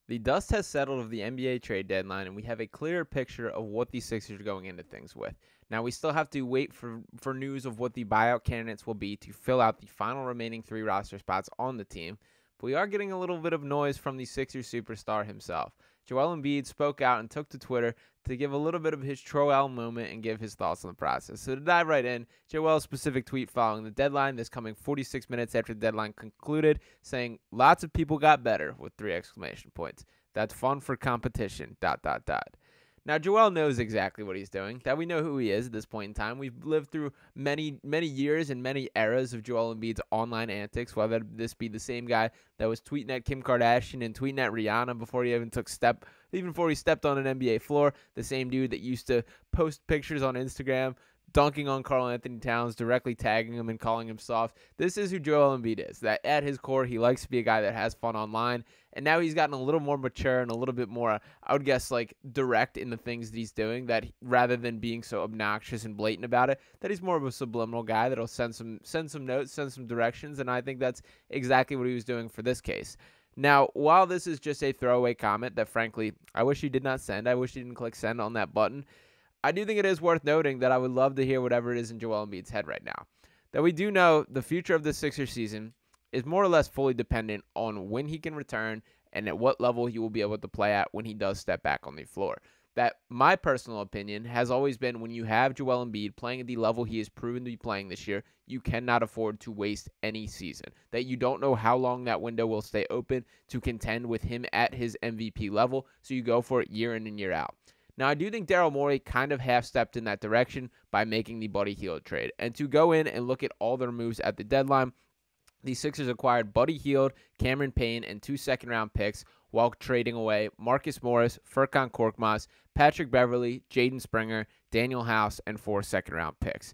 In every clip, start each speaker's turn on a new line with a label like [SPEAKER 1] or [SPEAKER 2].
[SPEAKER 1] The dust has settled of the NBA trade deadline, and we have a clearer picture of what the Sixers are going into things with. Now, we still have to wait for news of what the buyout candidates will be to fill out the final remaining 3 roster spots on the team, but we are getting a little bit of noise from the Sixers superstar himself. Joel Embiid spoke out and took to Twitter to give a little bit of his Troel moment and give his thoughts on the process. So to dive right in, Joel's specific tweet following the deadline, this coming 46 minutes after the deadline concluded, saying, "Lots of people got better," with 3 exclamation points. "That's fun for competition, ... Now, Joel knows exactly what he's doing, that we know who he is at this point in time. We've lived through many years and many eras of Joel Embiid's online antics, whether this be the same guy that was tweeting at Kim Kardashian and tweeting at Rihanna before he stepped on an NBA floor, the same dude that used to post pictures on Instagram dunking on Karl Anthony Towns, directly tagging him and calling him soft. This is who Joel Embiid is, that at his core, he likes to be a guy that has fun online, and now he's gotten a little more mature and a little bit more, I would guess, like, direct in the things that he's doing, that rather than being so obnoxious and blatant about it, that he's more of a subliminal guy that'll send some notes, send some directions, and I think that's exactly what he was doing for this case. Now, while this is just a throwaway comment that, frankly, I wish he did not send, I wish he didn't click send on that button, I do think it is worth noting that I would love to hear whatever it is in Joel Embiid's head right now. That we do know the future of the Sixers season is more or less fully dependent on when he can return and at what level he will be able to play at when he does step back on the floor. That my personal opinion has always been, when you have Joel Embiid playing at the level he has proven to be playing this year, you cannot afford to waste any season. That you don't know how long that window will stay open to contend with him at his MVP level, so you go for it year in and year out. Now, I do think Daryl Morey kind of half-stepped in that direction by making the Buddy Hield trade. And to go in and look at all their moves at the deadline, the Sixers acquired Buddy Hield, Cameron Payne, and 2 second-round picks while trading away Marcus Morris, Furkan Korkmaz, Patrick Beverley, Jaden Springer, Daniel House, and 4 second-round picks.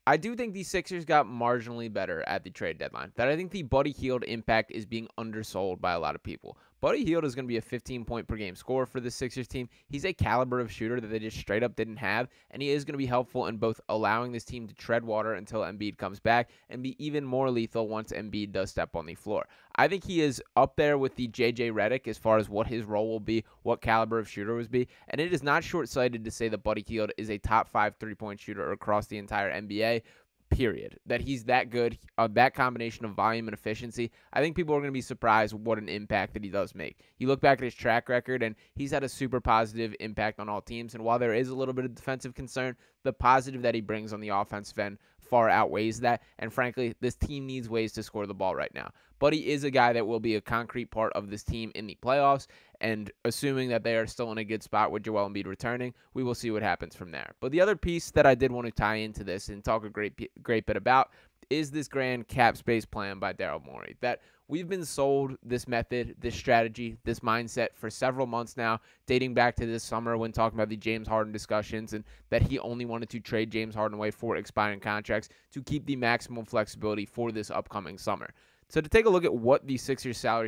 [SPEAKER 1] I do think the Sixers got marginally better at the trade deadline. That I think the Buddy Hield impact is being undersold by a lot of people. Buddy Hield is going to be a 15-point-per-game scorer for the Sixers team. He's a caliber of shooter that they just straight up didn't have, and he is going to be helpful in both allowing this team to tread water until Embiid comes back and be even more lethal once Embiid does step on the floor. I think he is up there with the J.J. Redick as far as what his role will be, what caliber of shooter will be, and it is not short-sighted to say that Buddy Hield is a top 5 3-point shooter across the entire NBA. Period. That he's that good, that combination of volume and efficiency. I think people are going to be surprised what an impact that he does make. You look back at his track record, and he's had a super positive impact on all teams. And while there is a little bit of defensive concern, the positive that he brings on the offensive end far outweighs that. And frankly, this team needs ways to score the ball right now. But he is a guy that will be a concrete part of this team in the playoffs. And assuming that they are still in a good spot with Joel Embiid returning, we will see what happens from there. But the other piece that I did want to tie into this and talk a great bit about is this grand cap space plan by Daryl Morey. That we've been sold this method, this strategy, this mindset for several months now, dating back to this summer when talking about the James Harden discussions and that he only wanted to trade James Harden away for expiring contracts to keep the maximum flexibility for this upcoming summer. So to take a look at what the Sixers salary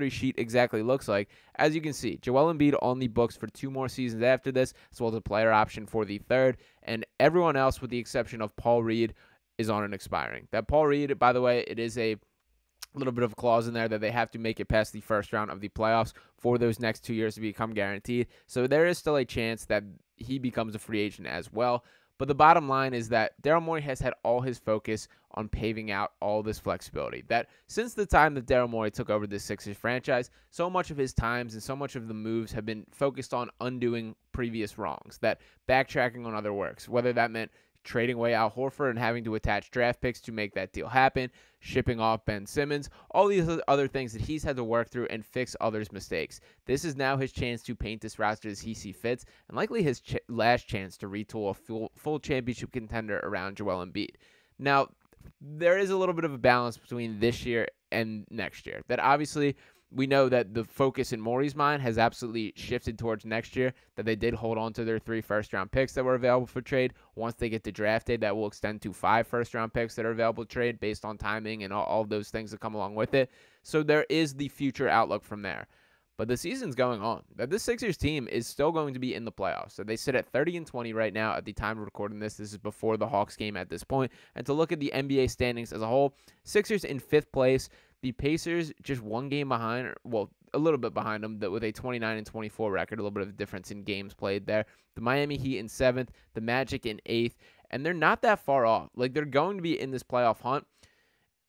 [SPEAKER 1] sheet exactly looks like, as you can see, Joel Embiid on the books for 2 more seasons after this, as well as a player option for the 3rd, and everyone else with the exception of Paul Reed is on an expiring. That Paul Reed, by the way, it is a little bit of a clause in there that they have to make it past the first round of the playoffs for those next 2 years to become guaranteed. So there is still a chance that he becomes a free agent as well. But the bottom line is that Daryl Morey has had all his focus on paving out all this flexibility. That since the time that Daryl Morey took over the Sixers franchise, so much of his times and so much of the moves have been focused on undoing previous wrongs, that backtracking on other works, whether that meant trading away Al Horford and having to attach draft picks to make that deal happen, shipping off Ben Simmons, all these other things that he's had to work through and fix others' mistakes. This is now his chance to paint this roster as he sees fits, and likely his last chance to retool a full championship contender around Joel Embiid. Now, there is a little bit of a balance between this year and next year. That obviously we know that the focus in Morey's mind has absolutely shifted towards next year, that they did hold on to their 3 first-round picks that were available for trade. Once they get to draft day, that will extend to 5 first-round picks that are available to trade based on timing and all of those things that come along with it. So there is the future outlook from there. But the season's going on. That this Sixers team is still going to be in the playoffs. So they sit at 30-20 right now at the time of recording this. This is before the Hawks game at this point. And to look at the NBA standings as a whole, Sixers in 5th place. The Pacers just one game behind, well, a little bit behind them, with a 29-24 record, a little bit of a difference in games played there. The Miami Heat in 7th, the Magic in 8th, and they're not that far off. Like, they're going to be in this playoff hunt.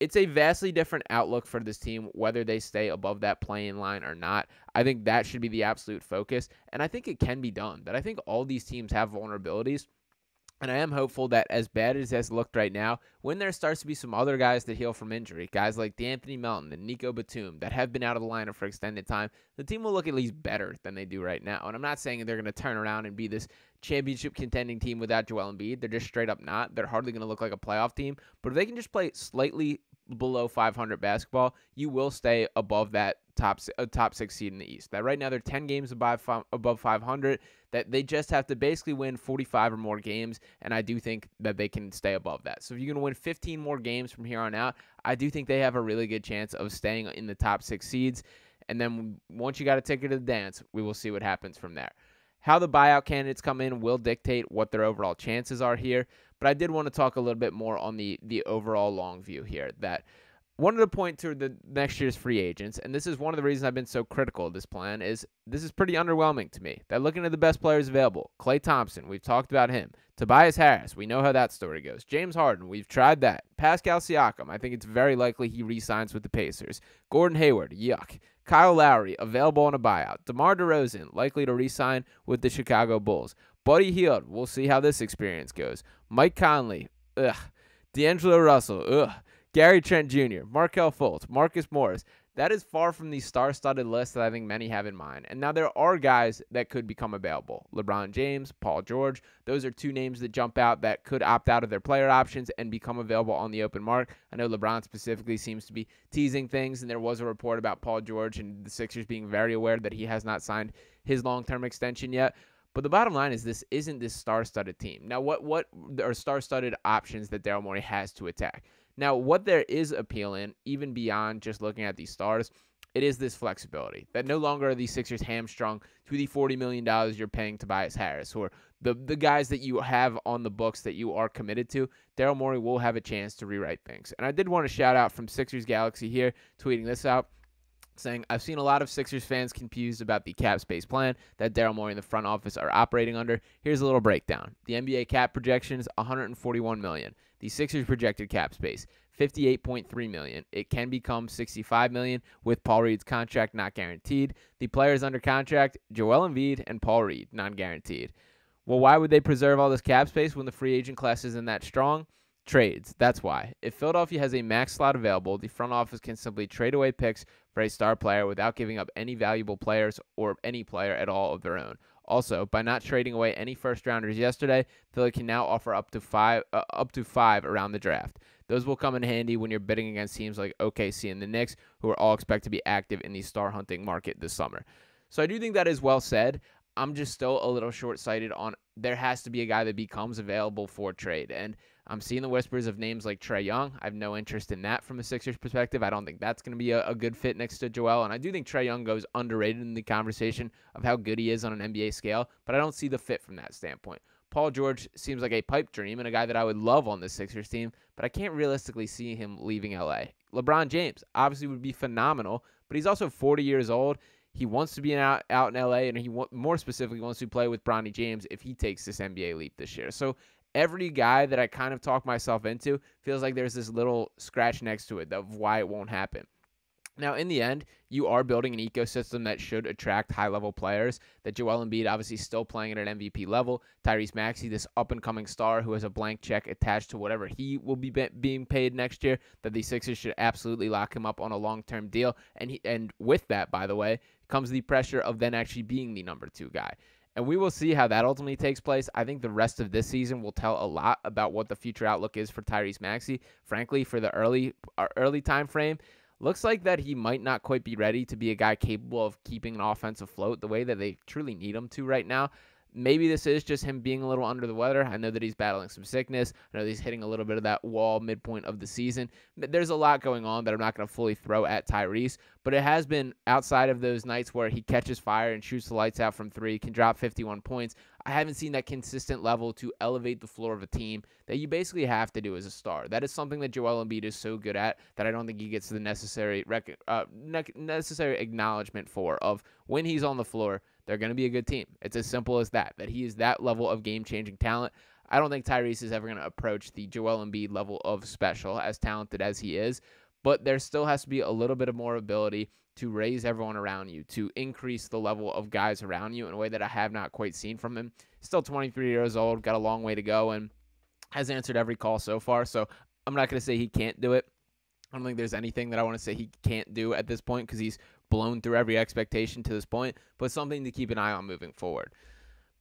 [SPEAKER 1] It's a vastly different outlook for this team, whether they stay above that play-in line or not. I think that should be the absolute focus, and I think it can be done. But I think all these teams have vulnerabilities, and I am hopeful that as bad as it has looked right now, when there starts to be some other guys that heal from injury, guys like D'Anthony Melton and Nico Batum that have been out of the lineup for extended time, the team will look at least better than they do right now. And I'm not saying they're going to turn around and be this championship contending team without Joel Embiid. They're just straight up not. They're hardly going to look like a playoff team. But if they can just play slightly below 500 basketball, you will stay above that top 6 seed in the East. That right now they're 10 games above 500. That they just have to basically win 45 or more games, and I do think that they can stay above that. So if you're going to win 15 more games from here on out, I do think they have a really good chance of staying in the top 6 seeds. And then once you got a ticket to the dance, we will see what happens from there. How the buyout candidates come in will dictate what their overall chances are here. But I did want to talk a little bit more on the overall long view here. That wanted to point to the next year's free agents, and this is one of the reasons I've been so critical of this plan, is this is pretty underwhelming to me. That looking at the best players available, Klay Thompson, we've talked about him. Tobias Harris, we know how that story goes. James Harden, we've tried that. Pascal Siakam, I think it's very likely he re-signs with the Pacers. Gordon Hayward, yuck. Kyle Lowry, available on a buyout. DeMar DeRozan, likely to re-sign with the Chicago Bulls. Buddy Hield, we'll see how this experience goes. Mike Conley, ugh. D'Angelo Russell, ugh. Gary Trent Jr., Markelle Fultz, Marcus Morris. That is far from the star-studded list that I think many have in mind. And now there are guys that could become available. LeBron James, Paul George. Those are two names that jump out that could opt out of their player options and become available on the open market. I know LeBron specifically seems to be teasing things, and there was a report about Paul George and the Sixers being very aware that he has not signed his long-term extension yet. But the bottom line is this isn't this star-studded team. Now, what are star-studded options that Daryl Morey has to attack? Now, what there is appealing, even beyond just looking at these stars, it is this flexibility. That no longer are these Sixers hamstrung to the $40 million you're paying Tobias Harris, or the guys that you have on the books that you are committed to. Daryl Morey will have a chance to rewrite things. And I did want to shout out from Sixers Galaxy here, tweeting this out, saying, I've seen a lot of Sixers fans confused about the cap space plan that Daryl Morey and the front office are operating under. Here's a little breakdown. The NBA cap projection is $141 million. The Sixers projected cap space, $58.3 million. It can become $65 million with Paul Reed's contract not guaranteed. The players under contract, Joel Embiid and Paul Reed, non-guaranteed. Well, why would they preserve all this cap space when the free agent class isn't that strong? Trades. That's why. If Philadelphia has a max slot available, the front office can simply trade away picks for a star player without giving up any valuable players or any player at all of their own. Also, by not trading away any first-rounders yesterday, Philly can now offer up to five around the draft. Those will come in handy when you're bidding against teams like OKC and the Knicks, who are all expected to be active in the star hunting market this summer. So I do think that is well said. I'm just still a little short-sighted on there has to be a guy that becomes available for trade. And I'm seeing the whispers of names like Trae Young. I have no interest in that from a Sixers perspective. I don't think that's going to be a good fit next to Joel. And I do think Trae Young goes underrated in the conversation of how good he is on an NBA scale, but I don't see the fit from that standpoint. Paul George seems like a pipe dream and a guy that I would love on the Sixers team, but I can't realistically see him leaving LA. LeBron James obviously would be phenomenal, but he's also 40 years old. He wants to be out in LA, and he more specifically wants to play with Bronny James if he takes this NBA leap this year. So every guy that I kind of talk myself into feels like there's this little scratch next to it of why it won't happen. Now, in the end, you are building an ecosystem that should attract high-level players, that Joel Embiid obviously still playing at an MVP level. Tyrese Maxiell, this up-and-coming star who has a blank check attached to whatever he will be being paid next year, that the Sixers should absolutely lock him up on a long-term deal. And with that, by the way, comes the pressure of then actually being the number 2 guy. And we will see how that ultimately takes place. I think the rest of this season will tell a lot about what the future outlook is for Tyrese Maxiell. Frankly, for the early time frame, looks like that he might not quite be ready to be a guy capable of keeping an offense afloat the way that they truly need him to right now. Maybe this is just him being a little under the weather. I know that he's battling some sickness. I know that he's hitting a little bit of that wall midpoint of the season. There's a lot going on that I'm not going to fully throw at Tyrese, but it has been outside of those nights where he catches fire and shoots the lights out from three, can drop 51 points. I haven't seen that consistent level to elevate the floor of a team that you basically have to do as a star. That is something that Joel Embiid is so good at that I don't think he gets the necessary acknowledgement for, of when he's on the floor, they're going to be a good team. It's as simple as that he is that level of game-changing talent. I don't think Tyrese is ever going to approach the Joel Embiid level of special, as talented as he is, but there still has to be a little bit of more ability to raise everyone around you, to increase the level of guys around you in a way that I have not quite seen from him. Still 23 years old, got a long way to go, and has answered every call so far, so I'm not going to say he can't do it. I don't think there's anything that I want to say he can't do at this point because he's blown through every expectation to this point, but something to keep an eye on moving forward.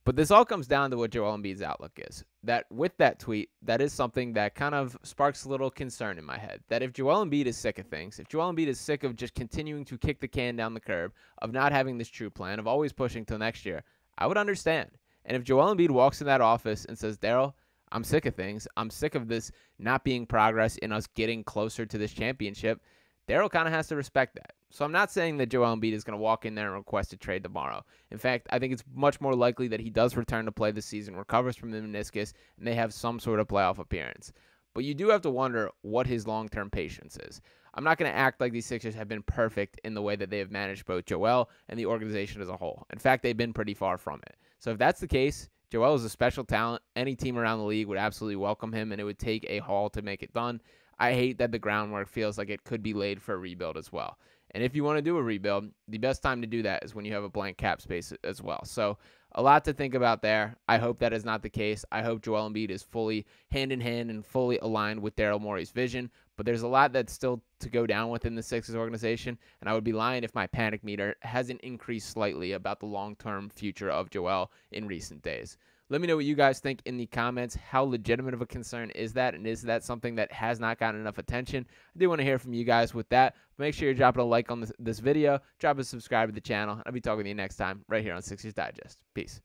[SPEAKER 1] But this all comes down to what Joel Embiid's outlook is. That with that tweet, that is something that kind of sparks a little concern in my head. That if Joel Embiid is sick of things, if Joel Embiid is sick of just continuing to kick the can down the curb, of not having this true plan, of always pushing till next year, I would understand. And if Joel Embiid walks in that office and says, Daryl, I'm sick of things. I'm sick of this not being progress in us getting closer to this championship. Daryl kind of has to respect that. So I'm not saying that Joel Embiid is going to walk in there and request a trade tomorrow. In fact, I think it's much more likely that he does return to play this season, recovers from the meniscus, and they have some sort of playoff appearance. But you do have to wonder what his long-term patience is. I'm not going to act like these Sixers have been perfect in the way that they have managed both Joel and the organization as a whole. In fact, they've been pretty far from it. So if that's the case, Joel is a special talent. Any team around the league would absolutely welcome him, and it would take a haul to make it done. I hate that the groundwork feels like it could be laid for a rebuild as well. And if you want to do a rebuild, the best time to do that is when you have a blank cap space as well. So a lot to think about there. I hope that is not the case. I hope Joel Embiid is fully hand in hand and fully aligned with Daryl Morey's vision. But there's a lot that's still to go down within the Sixers organization, and I would be lying if my panic meter hasn't increased slightly about the long-term future of Joel in recent days. Let me know what you guys think in the comments. How legitimate of a concern is that? And is that something that has not gotten enough attention? I do want to hear from you guys with that. Make sure you're dropping a like on this video. Drop a subscribe to the channel. I'll be talking to you next time right here on Sixers Digest. Peace.